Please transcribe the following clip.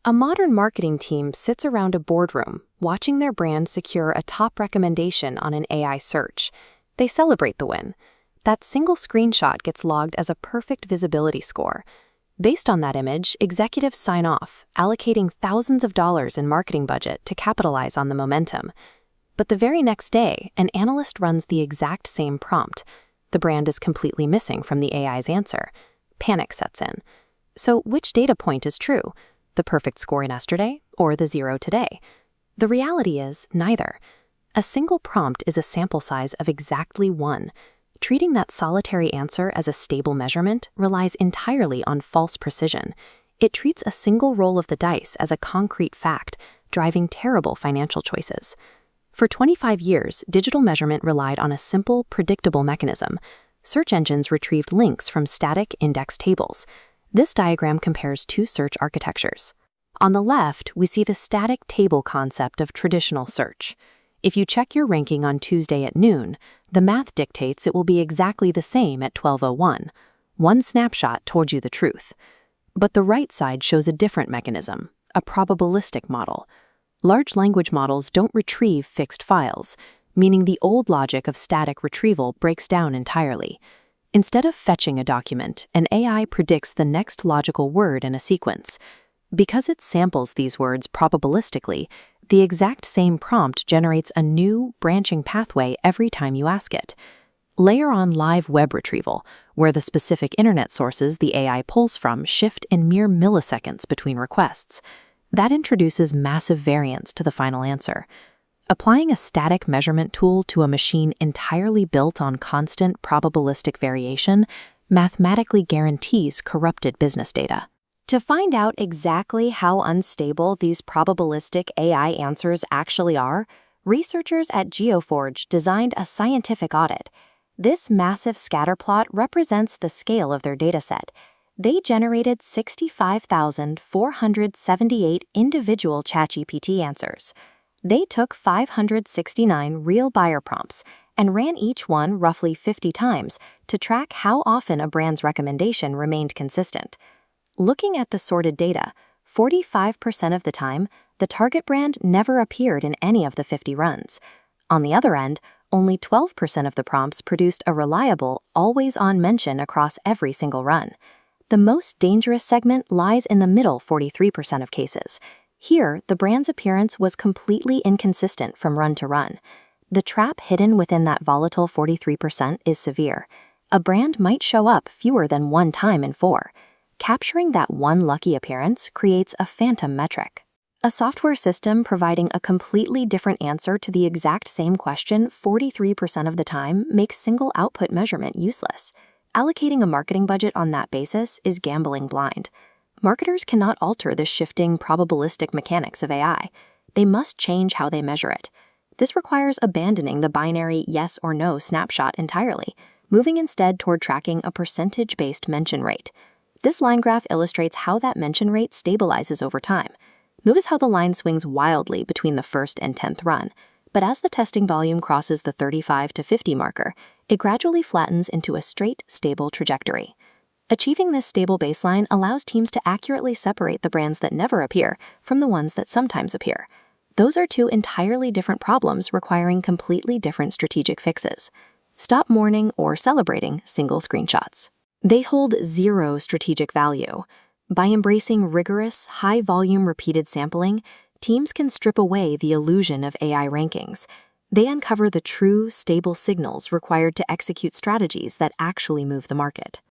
A modern marketing team sits around a boardroom, watching their brand secure a top recommendation on an AI search. They celebrate the win. That single screenshot gets logged as a perfect visibility score. Based on that image, executives sign off, allocating thousands of dollars in marketing budget to capitalize on the momentum. But the very next day, an analyst runs the exact same prompt. The brand is completely missing from the AI's answer. Panic sets in. So which data point is true? The perfect score yesterday or the zero today? The reality is neither. A single prompt is a sample size of exactly one. Treating that solitary answer as a stable measurement relies entirely on false precision. It treats a single roll of the dice as a concrete fact, driving terrible financial choices. For 25 years, digital measurement relied on a simple, predictable mechanism. Search engines retrieved links from static index tables. This diagram compares two search architectures. On the left, we see the static table concept of traditional search. If you check your ranking on Tuesday at noon, the math dictates it will be exactly the same at 12:01. One snapshot told you the truth. But the right side shows a different mechanism, a probabilistic model. Large language models don't retrieve fixed files, meaning the old logic of static retrieval breaks down entirely. Instead of fetching a document, an AI predicts the next logical word in a sequence. Because it samples these words probabilistically, the exact same prompt generates a new, branching pathway every time you ask it. Layer on live web retrieval, where the specific internet sources the AI pulls from shift in mere milliseconds between requests. That introduces massive variance to the final answer. Applying a static measurement tool to a machine entirely built on constant probabilistic variation mathematically guarantees corrupted business data. To find out exactly how unstable these probabilistic AI answers actually are, researchers at GeoForge designed a scientific audit. This massive scatterplot represents the scale of their dataset. They generated 65,478 individual ChatGPT answers. They took 569 real buyer prompts and ran each one roughly 50 times to track how often a brand's recommendation remained consistent. Looking at the sorted data, 45% of the time, the target brand never appeared in any of the 50 runs. On the other end, only 12% of the prompts produced a reliable, always-on mention across every single run. The most dangerous segment lies in the middle 43% of cases. Here, the brand's appearance was completely inconsistent from run to run. The trap hidden within that volatile 43% is severe. A brand might show up fewer than one time in 4. Capturing that one lucky appearance creates a phantom metric. A software system providing a completely different answer to the exact same question 43% of the time makes single output measurement useless. Allocating a marketing budget on that basis is gambling blind. Marketers cannot alter the shifting probabilistic mechanics of AI. They must change how they measure it. This requires abandoning the binary yes or no snapshot entirely, moving instead toward tracking a percentage-based mention rate. This line graph illustrates how that mention rate stabilizes over time. Notice how the line swings wildly between the first and 10th run, but as the testing volume crosses the 35 to 50 marker, it gradually flattens into a straight, stable trajectory. Achieving this stable baseline allows teams to accurately separate the brands that never appear from the ones that sometimes appear. Those are two entirely different problems requiring completely different strategic fixes. Stop mourning or celebrating single screenshots. They hold zero strategic value. By embracing rigorous, high-volume repeated sampling, teams can strip away the illusion of AI rankings. They uncover the true, stable signals required to execute strategies that actually move the market.